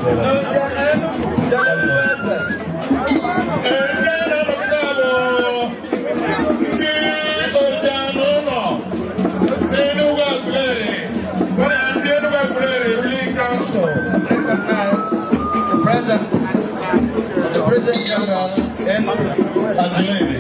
The President General and the lady.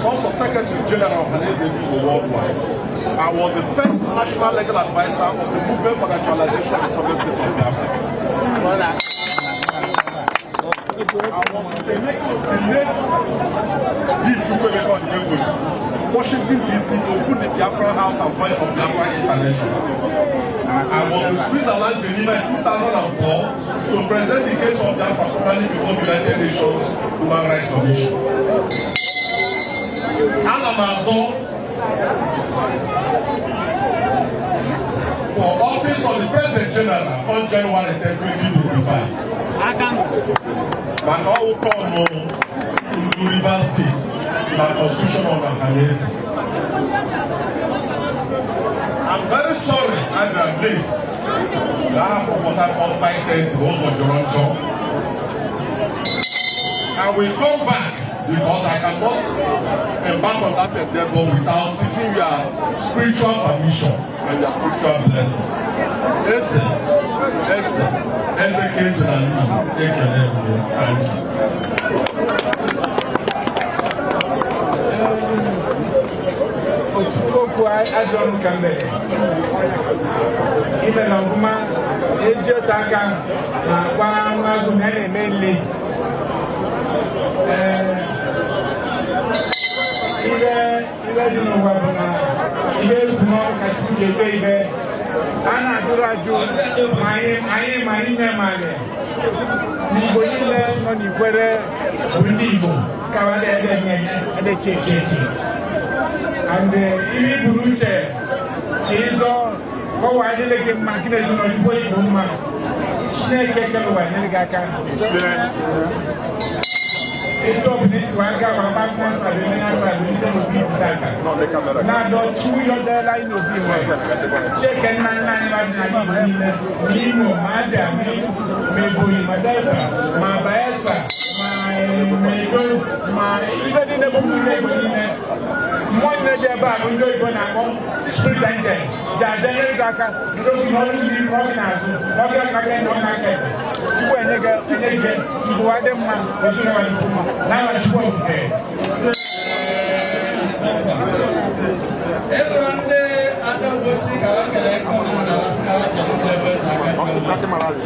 Also Secretary General of the worldwide. I was the first national legal advisor of the movement for naturalization in the Soviet State of Biafra. I was the late Washington DC to put the Biafra House and voice of Biafra International. I was in Switzerland, Geneva in 2004 to present the case of Biafra properly before the United Nations Human Rights Commission. For office of the President General on January 10, 2025. But all come to River State, the Constitution of Akanese. I'm very sorry I'm late. I have proposed on 5:30 was for Toronto. I will come back because I cannot embark on that endeavor without seeking your spiritual permission and your spiritual blessing. Listen, case and me, take your name. Thank you. I don't come back. Even a woman is your taka, one mainly. And even Uche is all how I did get mechanism on the way from my snake experience. It's up this one guy, my back once I didn't answer. Now, don't chew your line of people. Check and Limo, Madam, Maybe, Madame, my Baessa, my even in the book. One day back, we don't even have street engine. That then you don't be organized. Not like you and again, you are the man, now I just want to Malawi.